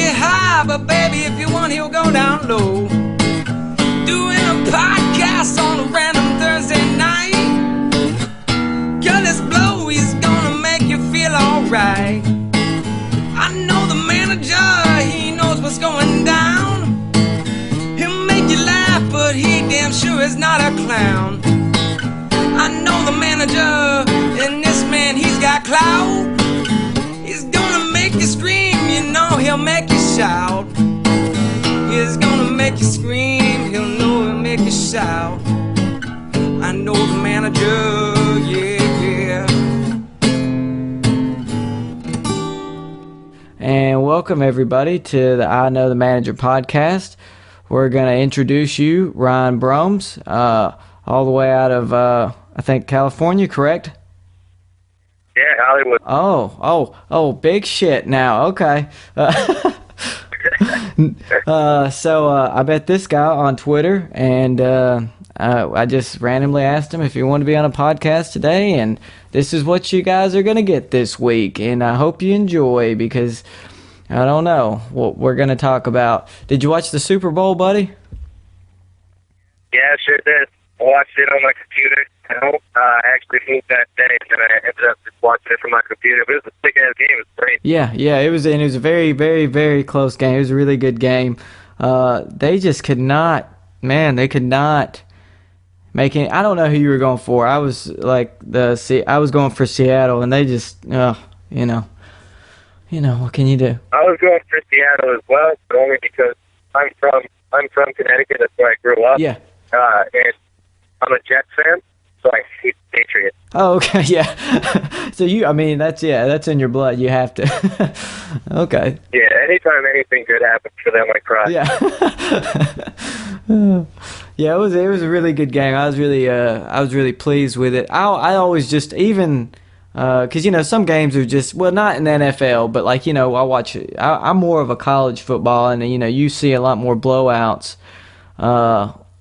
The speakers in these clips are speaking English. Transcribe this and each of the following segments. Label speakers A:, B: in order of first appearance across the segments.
A: get high, but baby, if you want, he'll go down low. Doing a podcast on a random Thursday night. Girl, this blow, he's gonna make you feel alright. I know the manager, he knows what's going down. He'll make you laugh, but he damn sure is not a clown. I know the manager, and this man, he's got clout. He's gonna make you scream, you know he'll make you shout. He's gonna make you scream, he'll know he'll make you shout. I know the manager, yeah.
B: And welcome everybody to the I Know the Manager podcast. We're going to introduce you, Ryan Broems, all the way out of, I think, California, correct?
C: Yeah, Hollywood.
B: Oh, big shit now. Okay. So I met this guy on Twitter, and I just randomly asked him if he wanted to be on a podcast today, and this is what you guys are going to get this week, and I hope you enjoy, because I don't know what we're going to talk about. Did you watch the Super Bowl, buddy?
C: Yeah, I sure did. I watched it on my computer. I actually moved that day, and I ended up just watching it from my computer. But it was a big-ass game. It was great.
B: Yeah, it was a very, very, very close game. It was a really good game. They just could not, they could not make any. I don't know who you were going for. I was I was going for Seattle, and they just, what can you do?
C: I was going for Seattle as well, but only because I'm from Connecticut. That's where I grew up.
B: Yeah.
C: And I'm a Jets fan, so I hate the Patriots.
B: Oh, okay, yeah. So that's in your blood. You have to. Okay.
C: Yeah, anytime anything good happens for them, I cry.
B: Yeah. Yeah, it was a really good game. I was really pleased with it. I always just because some games are just, well, not in the NFL, but I watch it. I'm more of a college football, and you see a lot more blowouts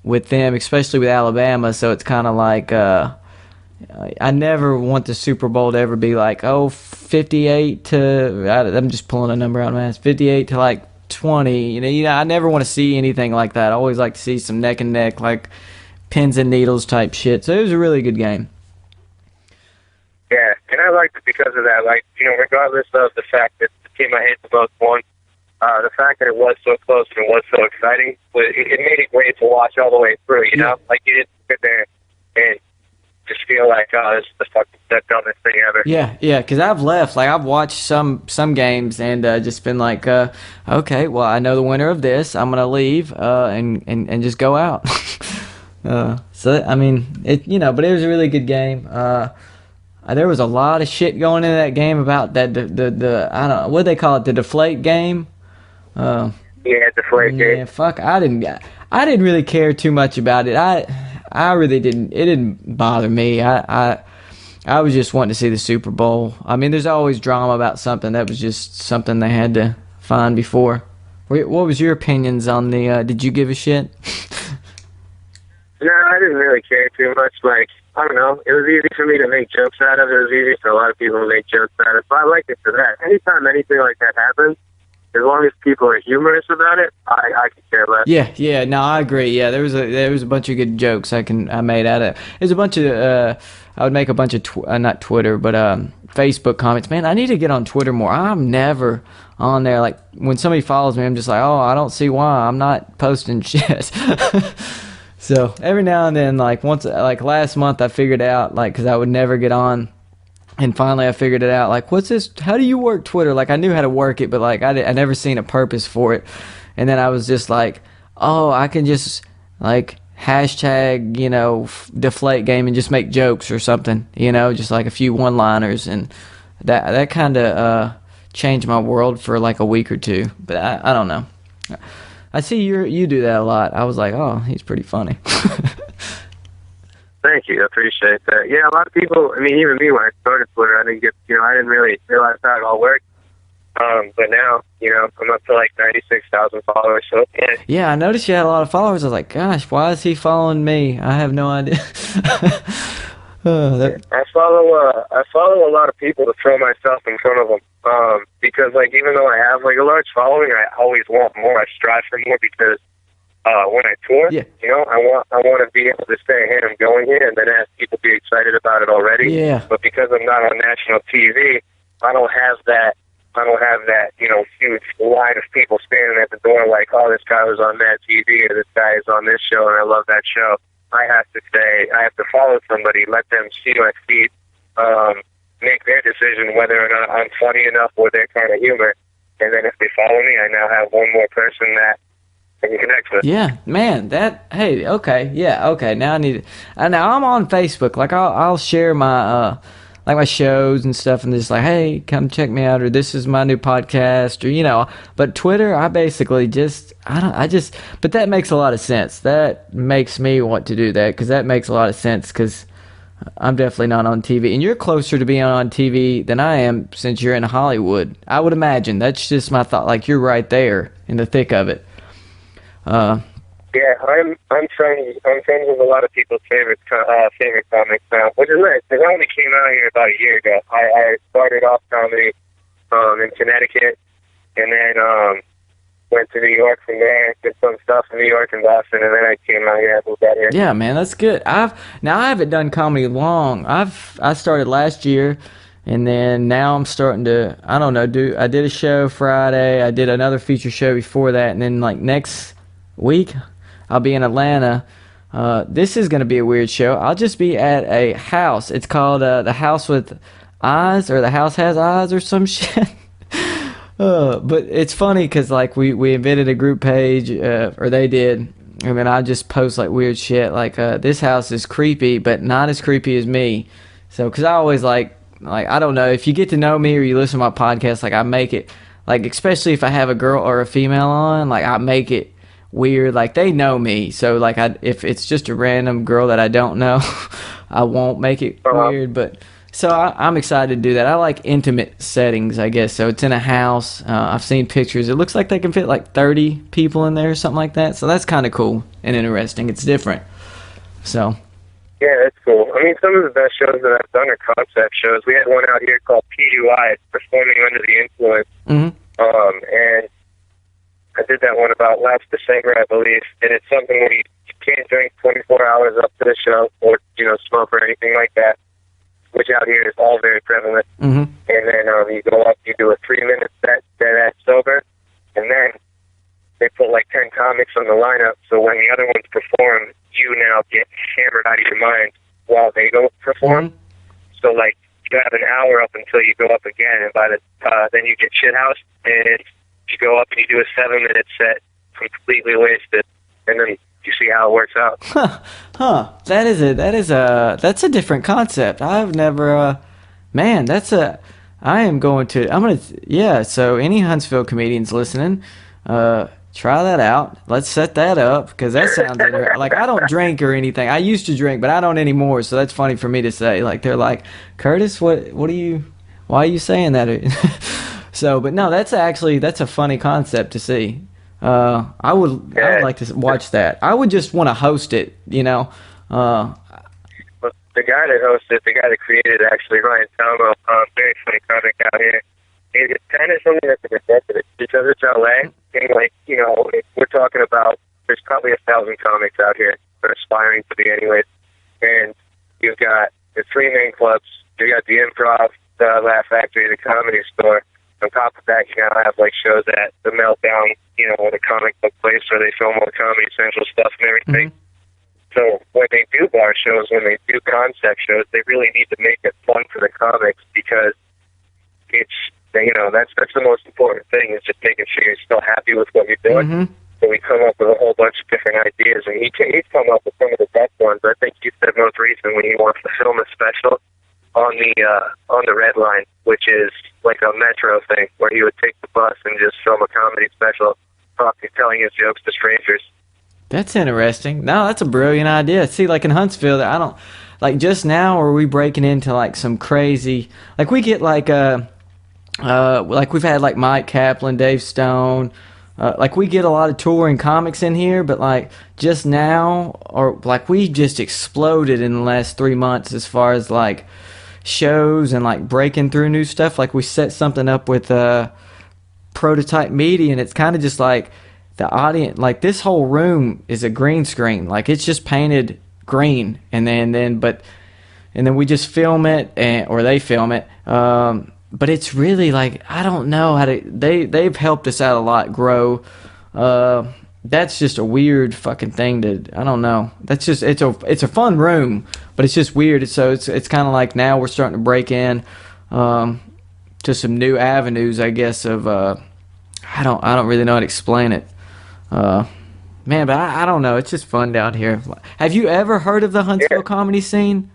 B: with them, especially with Alabama. So it's kind of like I never want the Super Bowl to ever be like 58 to, I'm just pulling a number out of my ass, 58 to like 20. I never want to see anything like that. I always like to see some neck and neck, like pins and needles type shit. So it was a really good game.
C: Yeah, and I liked it because of that. Regardless of the fact that the team I hate the most won, the fact that it was so close and it was so exciting, it made it great to watch all the way through, you know? Like, you didn't sit there and just feel like, this is the dumbest thing ever.
B: Yeah, because I've left. Like, I've watched some games and just been like, okay, well, I know the winner of this. I'm going to leave and just go out. But it was a really good game. There was a lot of shit going into that game about that the I don't know, what do they call it, the deflate game.
C: Deflate game.
B: Yeah, fuck. I didn't really care too much about it. I really didn't. It didn't bother me. I was just wanting to see the Super Bowl. I mean, there's always drama about something. That was just something they had to find before. What was your opinions on the? Did you give a shit?
C: No, I didn't really care too much. Like, I don't know. It was easy for me to make jokes out of it. It was easy for a lot of people to make jokes out of it. But I liked it for that. Anytime anything like that happens, as long as people are humorous about it, I could care less.
B: Yeah. No, I agree. Yeah, there was a bunch of good jokes I made out of it. There's a bunch of I would make a bunch of not Twitter, but Facebook comments. Man, I need to get on Twitter more. I'm never on there. Like, when somebody follows me, I'm just like, I don't see why I'm not posting shit. So every now and then, like last month, I figured out, because I would never get on, and finally I figured it out. Like, what's this? How do you work Twitter? Like, I knew how to work it, but I never seen a purpose for it. And then I was just like, I can just hashtag, deflate game and just make jokes or something, just like a few one-liners, and that kind of changed my world for like a week or two. But I don't know. I see you do that a lot. I was like, he's pretty funny.
C: Thank you. I appreciate that. Yeah, a lot of people, even me, when I started Twitter, I didn't really realize how it all worked. But now, I'm up to like 96,000 followers. So
B: yeah, I noticed you had a lot of followers. I was like, gosh, why is he following me? I have no idea.
C: I follow a lot of people to throw myself in front of them. Because like even though I have like a large following, I always want more. I strive for more because when I tour,
B: Yeah.
C: you know, I want to be able to say, hey, I'm going here, and then have people be excited about it already.
B: Yeah.
C: But because I'm not on national TV, I don't have that. You know, huge line of people standing at the door like, oh, this guy was on that TV or this guy is on this show, and I love that show. I have to follow somebody, let them see my feed, make their decision whether or not I'm funny enough with their kind of humor. And then if they follow me, I now have one more person that I can connect with.
B: Yeah, man. Hey, okay, yeah, okay. Now I need. Now I'm on Facebook. Like I'll share my like my shows and stuff, and just like, hey, come check me out, or this is my new podcast, or you know. But Twitter, I basically but that makes a lot of sense. That makes me want to do that because that makes a lot of sense because I'm definitely not on TV, and you're closer to being on TV than I am since you're in Hollywood. I would imagine. That's just my thought. Like you're right there in the thick of it.
C: Yeah, I'm friends with a lot of people's favorite comics now, which is nice. Because I only came out here about a year ago. I started off comedy in Connecticut, and then went to New York from there, did some stuff in New York and Boston, and then I came out here. I moved out here.
B: Yeah, man, that's good. I haven't done comedy long. I started last year, and then now I'm starting to. I don't know. I did a show Friday. I did another feature show before that, and then like next week I'll be in Atlanta. This is gonna be a weird show. I'll just be at a house. It's called the House with Eyes, or the House Has Eyes, or some shit. But it's funny because like we invented a group page, or they did, and then I just post like weird shit like this house is creepy, but not as creepy as me. So because I always like I don't know, if you get to know me or you listen to my podcast, like I make it like, especially if I have a girl or a female on, like I make it weird, like they know me, so like if it's just a random girl that I don't know, I won't make it weird. But so I'm excited to do that. I like intimate settings, I guess. So it's in a house. I've seen pictures. It looks like they can fit like 30 people in there or something like that. So that's kind of cool and interesting. It's different. So
C: yeah, that's cool. I mean, some of the best shows that I've done are concept shows. We had one out here called PUI, Performing Under the Influence.
B: Mm-hmm.
C: And I did that one about last December, I believe, and it's something where you can't drink 24 hours up to the show or, you know, smoke or anything like that, which out here is all very prevalent.
B: Mm-hmm.
C: And then you go up, you do a 3-minute set, dead sober, and then they put like 10 comics on the lineup, so when the other ones perform, you now get hammered out of your mind while they go perform.
B: Mm-hmm.
C: So like you have an hour up until you go up again, and by the then you get shithoused, and you go up and you do a 7-minute set, completely wasted, and then you see how it works out.
B: That's a different concept. I've never man, I'm going to yeah, so any Huntsville comedians listening, try that out. Let's set that up because that sounds like I don't drink or anything. I used to drink, but I don't anymore, so that's funny for me to say. Like they're like, "Curtis, why are you saying that?" So, but no, that's a funny concept to see. I would like to watch that. I would just want to host it, you know.
C: Well, the guy that hosted, the guy that created it, actually, Ryan Talmo, very funny comic out here. It's kind of something that's a necessity because it's LA, and like, you know, we're talking about, there's probably 1,000 comics out here, or aspiring to be anyways. And you've got the 3 main clubs, you got the Improv, the Laugh Factory, the Comedy Store. On top of that, you now have like shows at the Meltdown, you know, the comic book place where they film all the Comedy Central stuff and everything. Mm-hmm. So when they do bar shows, when they do concept shows, they really need to make it fun for the comics because it's, you know, that's the most important thing, is just making sure you're still happy with what you're doing. Mm-hmm. So we come up with a whole bunch of different ideas, and he's come up with some of the best ones. I think you said most recently he wants to film a special on the Red Line, which is like a Metro thing, where he would take the bus and just film a comedy special, telling his jokes to strangers.
B: That's interesting. No, that's a brilliant idea. See, like in Huntsville, I don't like just now. Are we breaking into like some crazy? Like we get like we've had like Mike Kaplan, Dave Stone, like we get a lot of touring comics in here, but like just now, or like we just exploded in the last 3 months as far as like shows and like breaking through new stuff. Like we set something up with Prototype Media, and it's kind of just like the audience, like this whole room is a green screen, like it's just painted green, and then we just film it, or they film it. But it's really like, I don't know how to. They've helped us out a lot grow. That's just a weird fucking thing to. I don't know. That's just it's a fun room, but it's just weird. So it's kind of like now we're starting to break in to some new avenues, I guess. Of I don't really know how to explain it. Man, but I don't know. It's just fun down here. Have you ever heard of the Huntsville comedy scene?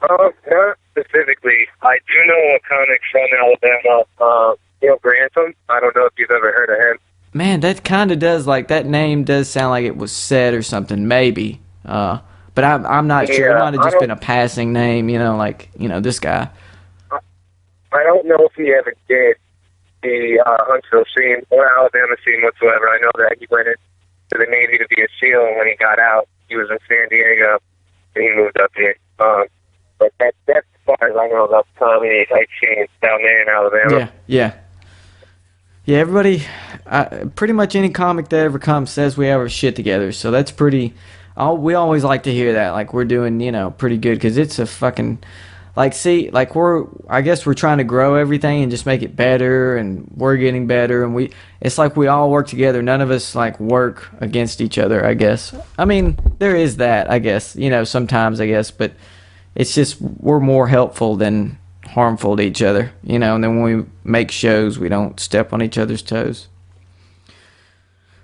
C: Not specifically. I do know a comic from Alabama, Grantham. I don't know if you've ever heard of him.
B: Man, that kind of does, like, that name does sound like it was said or something, maybe. But I'm not sure. It might have just been a passing name, this guy.
C: I don't know if he ever did the Huntsville scene or Alabama scene whatsoever. I know that he went into the Navy to be a SEAL, and when he got out, he was in San Diego, and he moved up here. But that's as far as I know about comedy type scenes down there in Alabama.
B: Yeah. Everybody, pretty much any comic that ever comes says we have our shit together. So that's pretty. We always like to hear that. Like we're doing, pretty good, because it's a fucking. Like, see, like I guess we're trying to grow everything and just make it better, and we're getting better, and it's like we all work together. None of us like work against each other, I guess. I mean, there is that, I guess, sometimes, I guess, but it's just we're more helpful than harmful to each other, and then when we make shows, we don't step on each other's toes.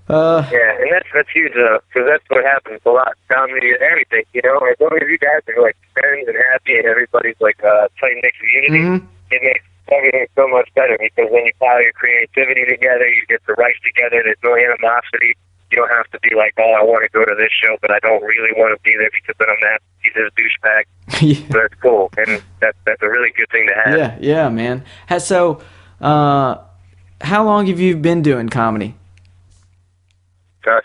C: Yeah, and that's huge, because that's what happens a lot. Comedy and everything, as long as you guys are like friends and happy, and everybody's like tight-knit community, It makes everything so much better, because when you pile your creativity together, you get the rights together, there's no animosity. You don't have to be like, oh, I want to go to this show, but I don't really want to be there because then I'm that he's a douchebag.
B: Yeah.
C: So that's cool, and that's a really good thing to have.
B: Yeah, man. So, how long have you been doing comedy?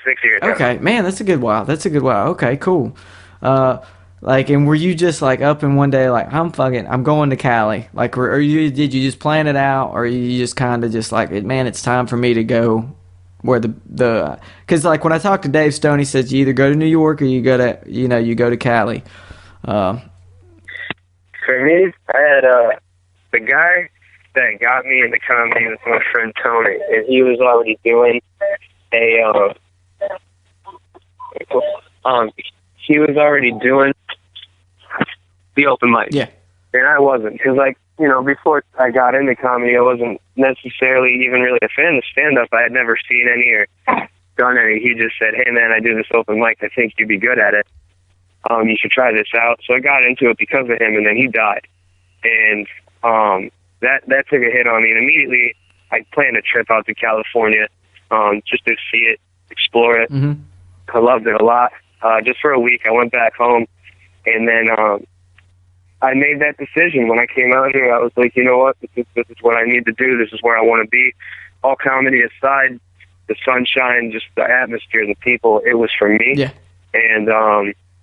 C: 6 years now.
B: Okay, man, that's a good while. Okay, cool. And were you just like up in one day like I'm going to Cali? Like, did you just plan it out, or you just kind of just like, man, it's time for me to go where because like when I talked to Dave Stone, he says you either go to New York or you go to Cali.
C: For me, I had the guy that got me into comedy was my friend Tony, and he was already doing he was already doing the open mic.
B: Yeah.
C: And I wasn't, because before I got into comedy, I wasn't necessarily even really a fan of stand-up. I had never seen any or done any. He just said, hey man, I do this open mic, I think you'd be good at it. You should try this out. So I got into it because of him, and then he died. And that took a hit on me, and immediately I planned a trip out to California just to see it, explore it.
B: Mm-hmm.
C: I loved it a lot. Just for a week, I went back home, and then I made that decision. When I came out here, I was like, you know what, this is what I need to do. This is where I want to be. All comedy aside, the sunshine, just the atmosphere, the people, it was for me.
B: Yeah.
C: And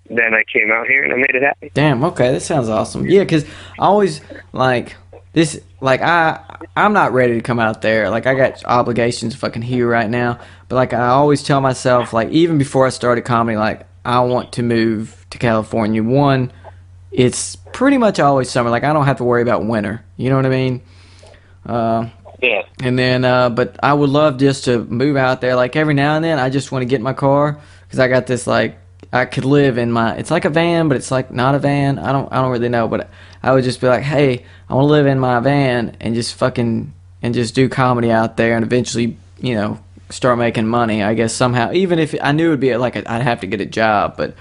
C: then I came out here, and I made it happen.
B: Damn, okay, that sounds awesome. Yeah, because I always, I'm not ready to come out there. Like, I got obligations fucking here right now. But, like, I always tell myself, like, even before I started comedy, like, I want to move to California. One, it's pretty much always summer. Like, I don't have to worry about winter. You know what I mean?
C: Yeah.
B: And then, but I would love just to move out there. Like, every now and then, I just want to get in my car. Because I got this, like, I could live in it's like a van, but it's like not a van. I don't really know, but I would just be like, hey, I want to live in my van and just do comedy out there, and eventually, start making money, I guess, somehow. Even if I knew it would be I'd have to get a job, but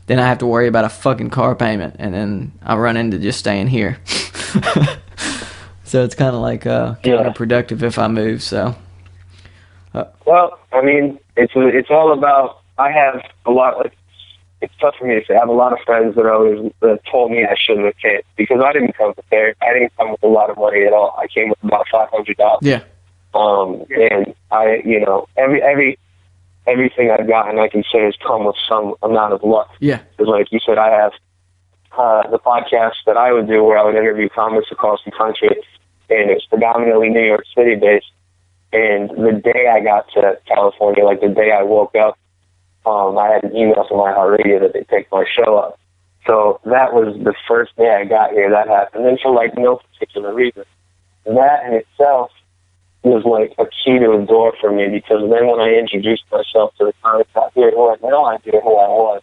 B: then I have to worry about a fucking car payment, and then I run into just staying here. So it's kind of like counterproductive if I move. So.
C: Well, I mean, it's all about. I have a lot. It's tough for me to say. I have a lot of friends that always told me I shouldn't have came, because I didn't come prepared. I didn't come with a lot of money at all. I came with about $500.
B: Yeah.
C: And I, everything I've gotten, I can say has come with some amount of luck.
B: Yeah.
C: Because like you said, I have the podcast that I would do where I would interview comics across the country, and it's predominantly New York City based. And the day I got to California, like the day I woke up, I had an email from iHeartRadio that they picked my show up. So that was the first day I got here that happened, and for like no particular reason. That in itself was like a key to a door for me, because then when I introduced myself to the comics out here who had no idea who I was,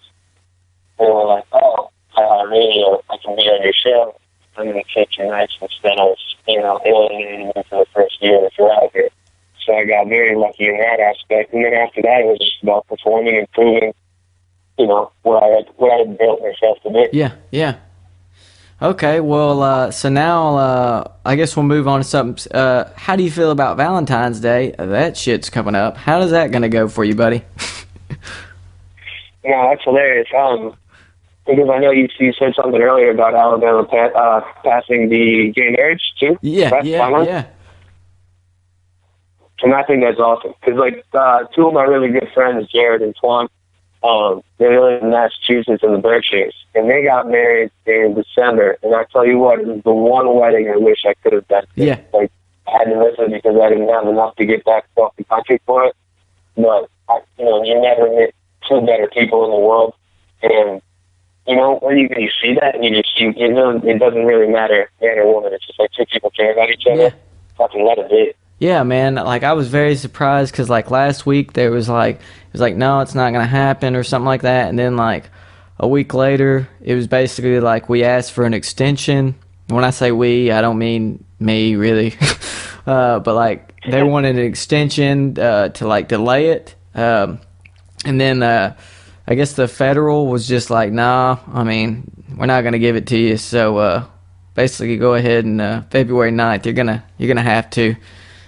C: they were like, "Oh, iHeartRadio, I can be on your show. I'm going to kick your nights instead of, alienating you for the first year if you're out here." So I got very lucky in that aspect. And then after that, it was just about performing and proving, what I had built myself to be.
B: Yeah, yeah. Okay, well, so now I guess we'll move on to something. How do you feel about Valentine's Day? That shit's coming up. How is that going to go for you, buddy?
C: No, that's hilarious. Because I know you said something earlier about Alabama passing the gay marriage, too.
B: Yeah, yeah.
C: And I think that's awesome. Because, like, two of my really good friends, Jared and Twan, they live in Massachusetts in the Berkshires. And they got married in December. And I tell you what, it was the one wedding I wish I could have done.
B: Yeah.
C: Like, I had to miss it because I didn't have enough to get back across the country for it. But, you never meet two better people in the world. And, when you see that, and it doesn't really matter, man or woman. It's just like two people care about each other.
B: Yeah.
C: Fucking let it be.
B: Yeah, man. Like, I was very surprised because, like, last week it was like, no, it's not going to happen or something like that. And then, like, a week later, it was basically like we asked for an extension. When I say we, I don't mean me, really. But, like, they wanted an extension to, like, delay it. And then I guess the federal was just like, nah, I mean, we're not going to give it to you. So, basically, go ahead and February 9th, you're gonna have to.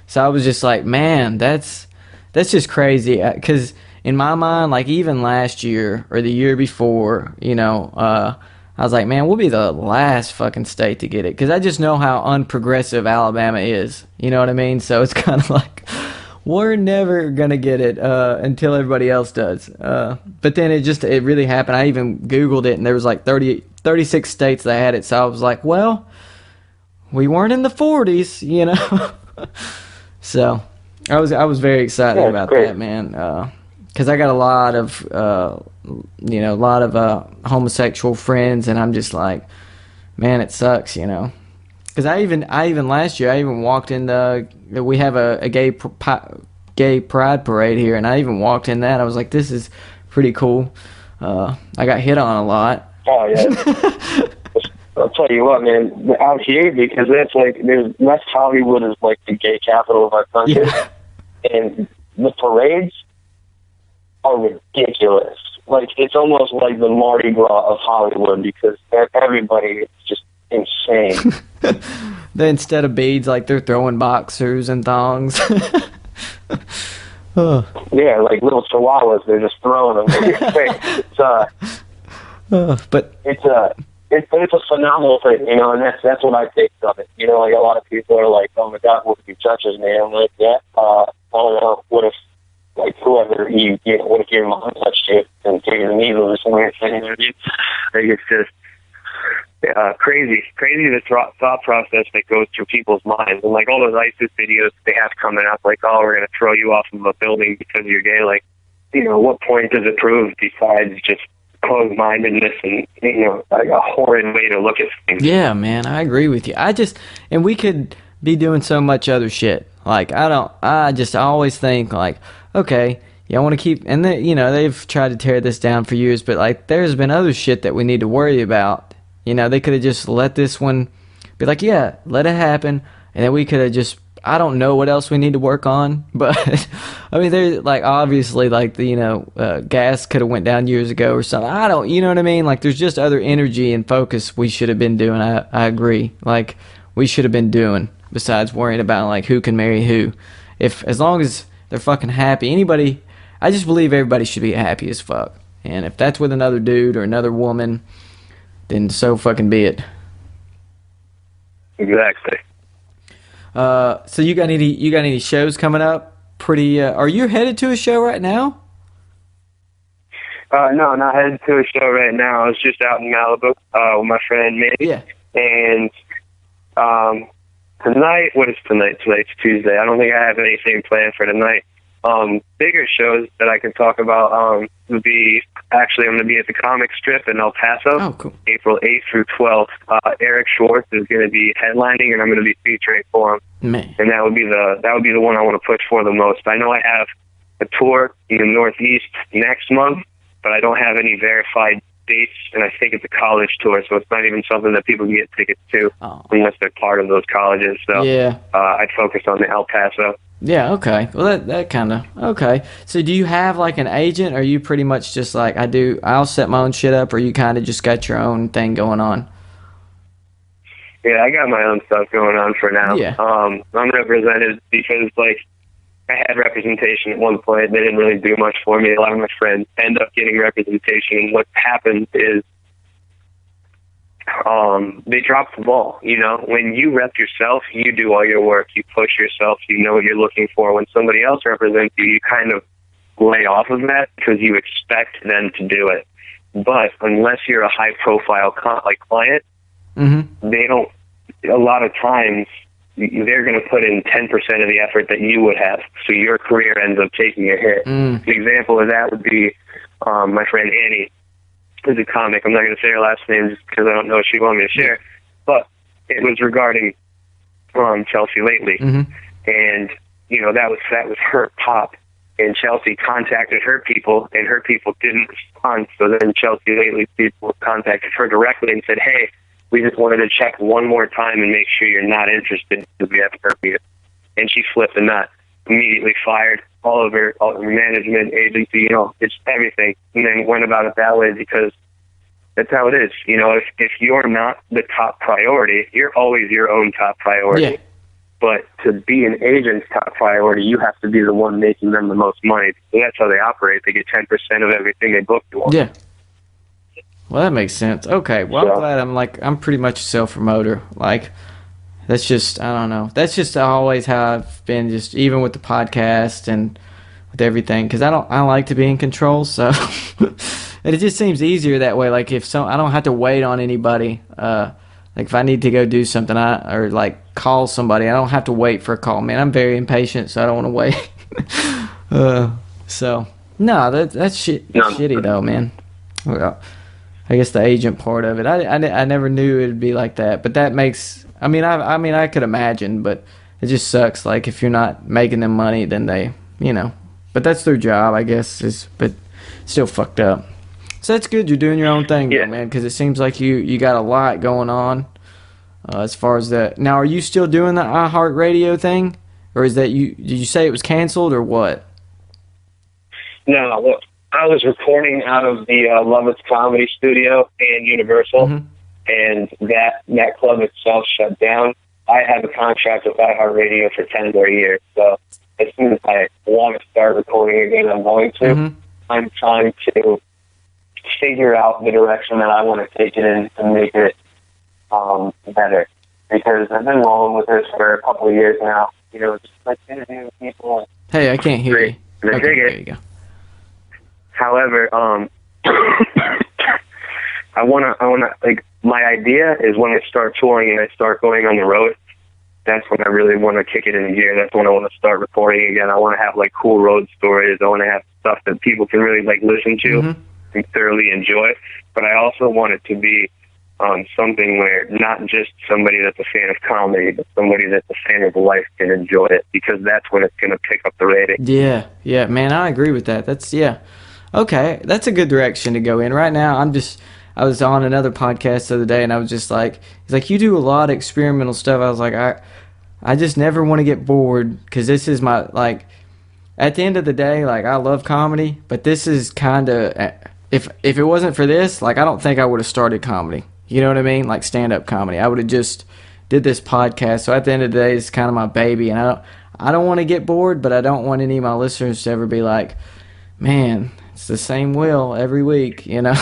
B: So I was just like, man, that's just crazy. Because in my mind, like even last year or the year before, I was like, man, we'll be the last fucking state to get it. Because I just know how unprogressive Alabama is. You know what I mean? So it's kind of like, we're never going to get it until everybody else does. But then it really happened. I even Googled it, and there was like 36 states that had it. So I was like, well, we weren't in the 40s, So I was very excited about that, man, because I got a lot of homosexual friends, and I'm just like, man, it sucks, because I even last year I even walked in we have a gay pride parade here, and I even walked in that. I was like, this is pretty cool. I got hit on a lot.
C: Oh yeah. I'll tell you what, man, out here, because that's like, there's West Hollywood is like the gay capital of our country.
B: Yeah.
C: And the parades are ridiculous. Like, it's almost like the Mardi Gras of Hollywood, because everybody is just insane.
B: Then instead of beads, like they're throwing boxers and thongs. Oh.
C: Yeah, like little chihuahuas, they're just throwing them in your face.
B: But
C: it's a phenomenal thing, and that's what I take of it. Like a lot of people are like, "Oh my God, what if he touches me?" I'm like, "Yeah, I don't know. What if, like, whoever what if your mom touched you and gave you the needles or something?" Like, it's just crazy the thought process that goes through people's minds, and like all those ISIS videos they have coming up, like, "Oh, we're gonna throw you off of a building because you're gay." Like, what point does it prove besides just closed-mindedness and like a horrid way to look at things?
B: Yeah, man, I agree with you. And we could be doing so much other shit. Like, I always think like, okay, I want to keep, and they've tried to tear this down for years, but like there's been other shit that we need to worry about. They could have just let this one be like, yeah, let it happen, and then we could have just, I don't know what else we need to work on, but I mean, there's like obviously like the gas could have went down years ago or something. I don't, you know what I mean? Like there's just other energy and focus we should have been doing. I agree. Like we should have been doing besides worrying about like who can marry who. As long as they're fucking happy, I just believe everybody should be happy as fuck. And if that's with another dude or another woman, then so fucking be it.
C: Exactly.
B: So you got any shows coming up? Pretty. Are you headed to a show right now?
C: No, not headed to a show right now. I was just out in Malibu with my friend Manny.
B: Yeah.
C: And tonight, what is tonight? Tonight's Tuesday. I don't think I have anything planned for tonight. Bigger shows that I can talk about would be, actually, I'm going to be at the comic strip in El Paso,
B: Oh, cool.
C: April 8th through 12th. Eric Schwartz is going to be headlining, and I'm going to be featuring for him.
B: Man.
C: And that would be the one I want to push for the most. I know I have a tour in the Northeast next month, but I don't have any verified dates, and I think it's a college tour, so it's not even something that people can get tickets to unless they're part of those colleges. So
B: Yeah.
C: I'd focus on the El Paso.
B: Yeah, okay. Well, that kind of, okay. So do you have like an agent, or are you pretty much just like, I'll set my own shit up, or you kind of just got your own thing going on?
C: Yeah, I got my own stuff going on for now.
B: Yeah.
C: I'm represented because, like, I had representation at one point. They didn't really do much for me. A lot of my friends end up getting representation, and what happens is they drop the ball. You know, when you rep yourself, you do all your work. You push yourself. You know what you're looking for. When somebody else represents you, you kind of lay off of that because you expect them to do it. But unless you're a high-profile client, they don't. A lot of times, they're going to put in 10% of the effort that you would have, so your career ends up taking a hit. An example of that would be my friend Annie, who's a comic. I'm not going to say her last name just because I don't know if she wanted me to share, but it was regarding Chelsea Lately, and you know that was her pop, and Chelsea contacted her people, and her people didn't respond. So then Chelsea Lately's people contacted her directly and said, "Hey, we just wanted to check one more time and make sure you're not interested because we have herpes." And she flipped the nut, immediately fired all of her management, agency, you know, it's everything. And then went about it that way because that's how it is. You know, if you're not the top priority, you're always your own top priority.
B: Yeah.
C: But to be an agent's top priority, you have to be the one making them the most money. And that's how they operate. They get 10% of everything they book you on.
B: Yeah. Well, that makes sense. Okay. Well, I'm glad I'm pretty much a self-promoter. Like, that's just, I don't know. That's just always how I've been, just even with the podcast and with everything. Because I don't like to be in control. So, and it just seems easier that way. Like, I don't have to wait on anybody. Like, if I need to go do something, or like call somebody, I don't have to wait for a call. Man, I'm very impatient, so I don't want to wait. So, no, that's shitty though, man. Well, I guess the agent part of it, I never knew it'd be like that. But that makes, I mean, I could imagine, but it just sucks. Like, if you're not making them money, then they, you know. But that's their job, I guess. But still fucked up. So that's good. You're doing your own thing, though, man. Because it seems like you got a lot going on as far as that. Now, are you still doing the iHeartRadio thing, or is that did you say it was canceled or what?
C: No, look, I was recording out of the Lovitz Comedy Studio and Universal, and that club itself shut down. I have a contract with iHeartRadio for 10 more years, so as soon as I want to start recording again, I'm going to. I'm trying to figure out the direction that I want to take it in to make it better, because I've been rolling with this for a couple of years now. You know, just like interviewing people.
B: Hey, I can't hear you.
C: Okay,
B: there you go.
C: However, I wanna like, my idea is when I start touring and I start going on the road, that's when I really want to kick it into gear. That's when I want to start recording again. I want to have like cool road stories. I want to have stuff that people can really like listen to and thoroughly enjoy. But I also want it to be something where not just somebody that's a fan of comedy, but somebody that's a fan of life can enjoy it, because that's when it's going to pick up the rating.
B: Yeah, man, I agree with that. Okay, that's a good direction to go in. Right now, I was on another podcast the other day, and I was just like, he's like, you do a lot of experimental stuff. I was like, I just never want to get bored, because this is my, like, at the end of the day, like, I love comedy, but this is kind of, if it wasn't for this, like, I don't think I would have started comedy. You know what I mean? Like, stand-up comedy. I would have just did this podcast. So at the end of the day, it's kind of my baby, and I don't want to get bored, but I don't want any of my listeners to ever be like, man, it's the same Will every week, you know?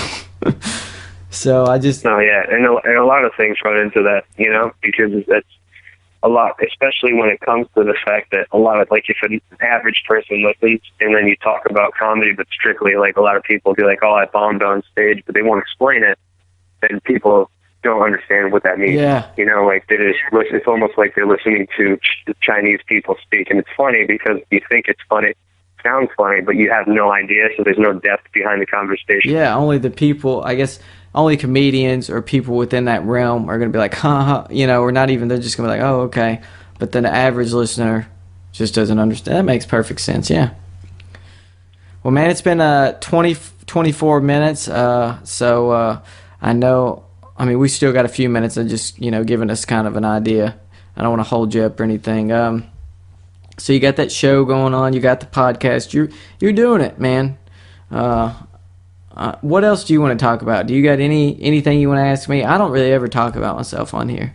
B: So I just...
C: No, yeah, and a lot of things run into that, you know, because a lot, especially when it comes to the fact that a lot of, like, if an average person listens and then you talk about comedy, but strictly, like, a lot of people be like, oh, I bombed on stage, but they won't explain it, then people don't understand what that means.
B: Yeah.
C: You know, like, it's almost like they're listening to Chinese people speak, and it's funny because you think it's funny, sounds funny, but you have no idea, so there's no depth behind the conversation.
B: Yeah, only the people, I guess, only comedians or people within that realm are going to be like, huh, you know, or not even, they're just going to be like, oh, okay. But then the average listener just doesn't understand. That makes perfect sense, yeah. Well, man, it's been 24 minutes, so I know, I mean, we still got a few minutes of just, you know, giving us kind of an idea. I don't want to hold you up or anything. So you got that show going on, you got the podcast, you're doing it, man. What else do you want to talk about? Do you got anything you want to ask me? I don't really ever talk about myself on here.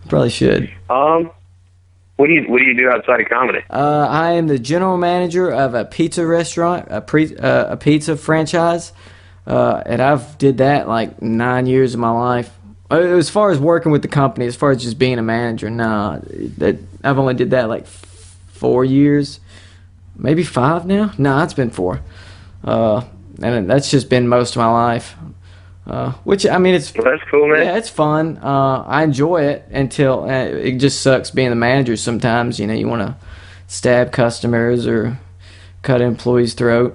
B: Probably should.
C: What do you do outside of comedy?
B: I am the general manager of a pizza restaurant, a pizza franchise, and I've did that like 9 years of my life. As far as working with the company, as far as just being a manager, I've only did that like 4 years, maybe 5 now. No, it's been 4, and that's just been most of my life. Which, I mean, it's...
C: Well, that's cool, man.
B: Yeah, it's fun. I enjoy it until it just sucks being the manager sometimes. You know, you want to stab customers or cut an employee's throat.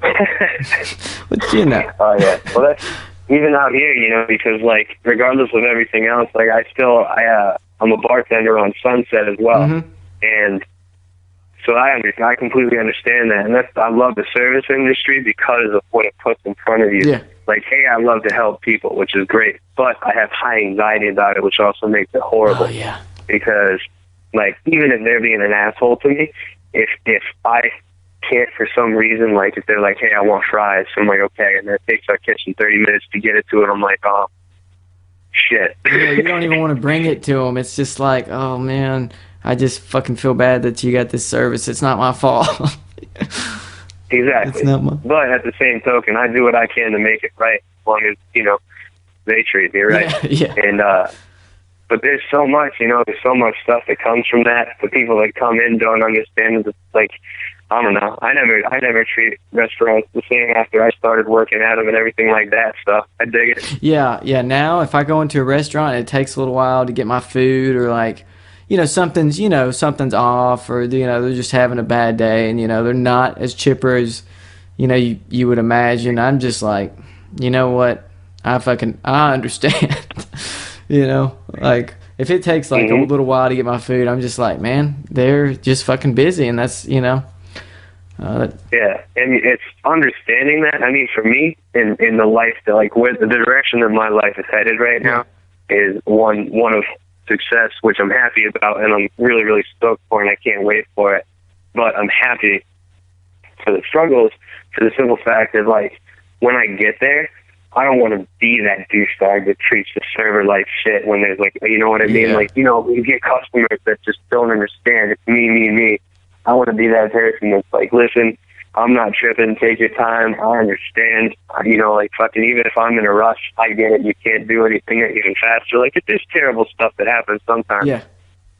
B: But, you know.
C: Oh, yeah. Well, that's... Even out here, you know, because, like, regardless of everything else, like, I'm a bartender on Sunset as well.
B: Mm-hmm.
C: And so I completely understand that. And I love the service industry because of what it puts in front of you.
B: Yeah.
C: Like, hey, I love to help people, which is great, but I have high anxiety about it, which also makes it horrible.
B: Oh, yeah.
C: Because, like, even if they're being an asshole to me, if I can't for some reason, like, if they're like, hey, I want fries, I'm like, okay, and it takes our kitchen 30 minutes to get it to it, I'm like, oh, shit.
B: Yeah, you don't even want to bring it to them. It's just like, oh, man, I just fucking feel bad that you got this service. It's not my fault.
C: Exactly.
B: It's not my...
C: But at the same token, I do what I can to make it right, as long as, you know, they treat me right.
B: Yeah.
C: And, but there's so much, you know, there's so much stuff that comes from that. The people that come in don't understand, like, I don't know. I never treat restaurants the same after I started working at them and everything like that. So I dig it.
B: Yeah. Now, if I go into a restaurant, it takes a little while to get my food, or like, you know, something's off, or you know, they're just having a bad day, and you know, they're not as chipper as, you know, you would imagine. I'm just like, you know what? I understand. You know, like if it takes like a little while to get my food, I'm just like, man, they're just fucking busy, and that's, you know.
C: Yeah, and it's understanding that. I mean, for me, in the life that, like, where the direction that my life is headed right now is one of success, which I'm happy about, and I'm really, really stoked for, and I can't wait for it. But I'm happy for the struggles, for the simple fact that, like, when I get there, I don't want to be that douchebag that treats the server like shit when there's, like, you know what I mean?
B: Yeah.
C: Like, you know, you get customers that just don't understand. It's me. I want to be that person that's like, listen, I'm not tripping. Take your time. I understand. You know, like, fucking, even if I'm in a rush, I get it. You can't do anything even faster. Like, it's just terrible stuff that happens sometimes.
B: Yeah.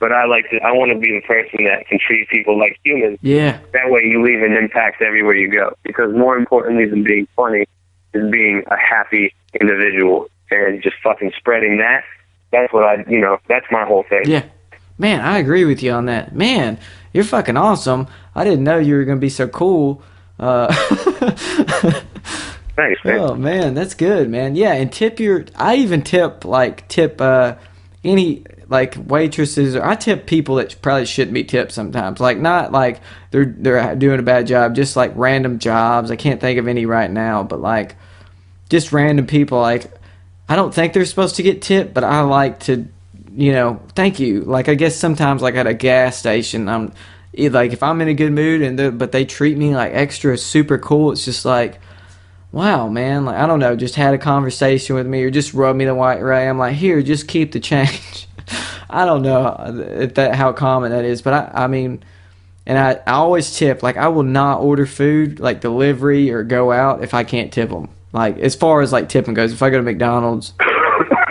C: But I want to be the person that can treat people like humans.
B: Yeah.
C: That way you leave an impact everywhere you go. Because more importantly than being funny is being a happy individual, and just fucking spreading that. That's what that's my whole thing.
B: Yeah. Man, I agree with you on that. Man, you're fucking awesome. I didn't know you were going to be so cool.
C: Thanks, man.
B: Oh, man, that's good, man. Yeah, and I even tip any, like, waitresses, or I tip people that probably shouldn't be tipped sometimes. Like, not like they're doing a bad job, just like random jobs. I can't think of any right now, but like just random people. Like, I don't think they're supposed to get tipped, but I like to, you know, thank you. Like, I guess sometimes, like at a gas station, I'm like, if I'm in a good mood but they treat me like extra super cool, it's just like, wow, man. Like, I don't know, just had a conversation with me or just rubbed me the right way. I'm like, here, just keep the change. I don't know how common that is, but I mean, and I always tip. Like, I will not order food, like delivery or go out, if I can't tip them. Like, as far as like tipping goes, if I go to McDonald's,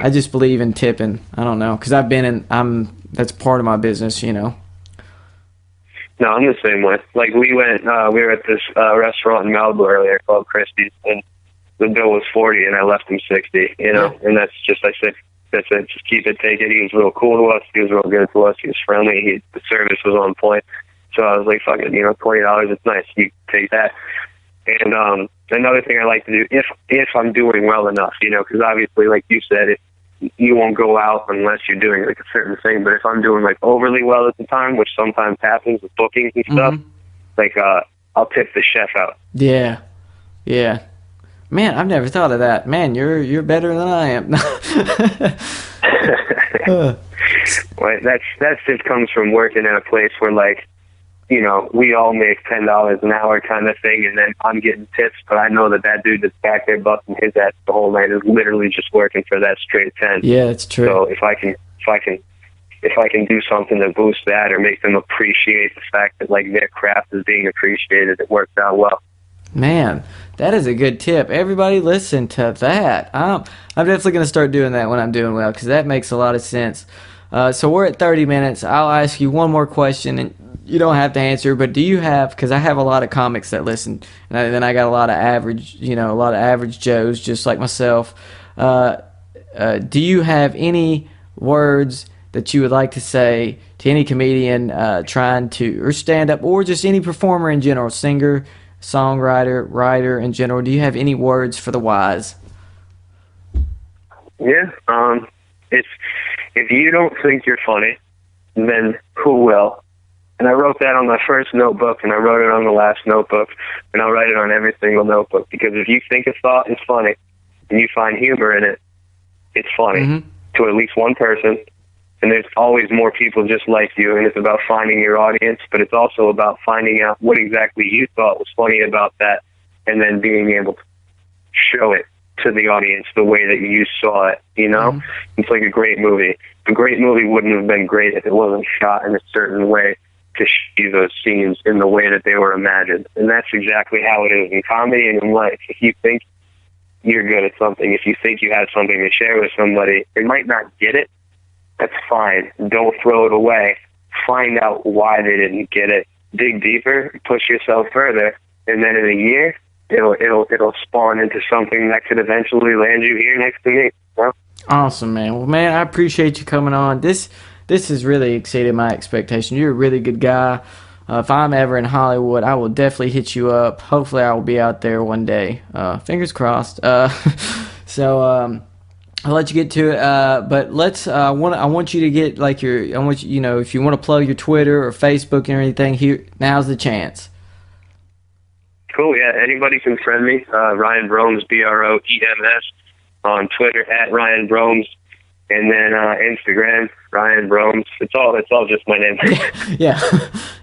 B: I just believe in tipping. I don't know, because that's part of my business, you know.
C: No, I'm the same way. Like, we were at this restaurant in Malibu earlier called Christie's, and the bill was 40, and I left him 60, you know, and that's just, I said, just keep it, take it. He was real cool to us. He was real good to us. He was friendly. The service was on point. So I was like, fuck it, you know, $20, it's nice. You take that. And another thing I like to do, if I'm doing well enough, you know, because obviously, like you said, you won't go out unless you're doing like a certain thing. But if I'm doing like overly well at the time, which sometimes happens with bookings and stuff, like I'll tip the chef out.
B: Yeah, yeah. Man, I've never thought of that. Man, you're better than I am.
C: Well, that just comes from working at a place where, like, you know, we all make $10 an hour kind of thing, and then I'm getting tips, but I know that dude that's back there busting his ass the whole night is literally just working for that straight 10.
B: Yeah, it's true.
C: So if I can do something to boost that or make them appreciate the fact that, like, their craft is being appreciated, it works out well.
B: Man, that is a good tip. Everybody listen to that. I'm definitely going to start doing that when I'm doing well, because that makes a lot of sense. So we're at 30 minutes. I'll ask you one more question, and you don't have to answer, but do you have, because I have a lot of comics that listen, and then I got a lot of average Joes just like myself. Do you have any words that you would like to say to any comedian trying to, or stand up, or just any performer in general, singer, songwriter, writer in general? Do you have any words for the wise?
C: Yeah. If you don't think you're funny, then who will? And I wrote that on my first notebook, and I wrote it on the last notebook, and I'll write it on every single notebook, because if you think a thought is funny and you find humor in it, it's funny to at least one person. And there's always more people just like you, and it's about finding your audience, but it's also about finding out what exactly you thought was funny about that, and then being able to show it to the audience the way that you saw it, you know? It's like a great movie. A great movie wouldn't have been great if it wasn't shot in a certain way to see those scenes in the way that they were imagined. And that's exactly how it is in comedy and in life. If you think you're good at something, if you think you have something to share with somebody, they might not get it. That's fine. Don't throw it away. Find out why they didn't get it. Dig deeper, push yourself further, and then in a year, it'll spawn into something that could eventually land you here next to me. You know?
B: Awesome, man. Well, man, I appreciate you coming on. This has really exceeded my expectation. You're a really good guy. If I'm ever in Hollywood, I will definitely hit you up. Hopefully, I will be out there one day. Fingers crossed. So I'll let you get to it. But let's. I want you to get like your. I want you. You know, if you want to plug your Twitter or Facebook or anything, here now's the chance.
C: Cool. Yeah. Anybody can friend me. Ryan Broems, Broems, on Twitter at Ryan Broems. And then Instagram, Ryan Broems. It's all just my name.
B: Yeah,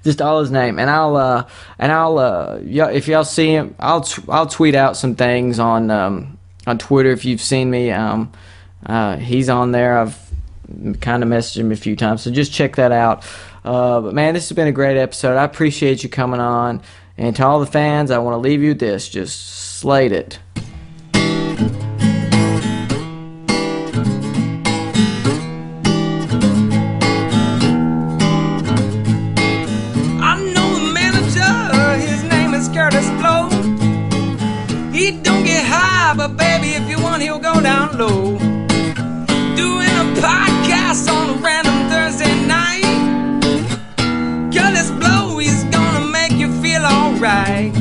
B: just all his name. And I'll if y'all see him, I'll tweet out some things on Twitter if you've seen me. He's on there. I've kind of messaged him a few times, so just check that out. But man, this has been a great episode. I appreciate you coming on. And to all the fans, I want to leave you with this: just slate it.
A: He don't get high, but baby, if you want, he'll go down low. Doing a podcast on a random Thursday night. Curtis Blow, he's gonna make you feel alright.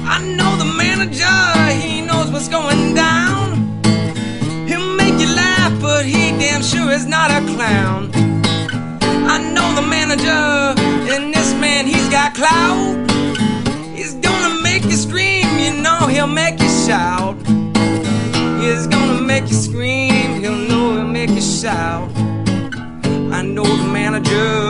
A: I know the manager, he knows what's going down. He'll make you laugh, but he damn sure is not a clown. I know the manager, and this man, he's got clout. He's gonna make you scream, you know he'll make you shout. He's gonna make you scream, he'll make you shout. I know the manager.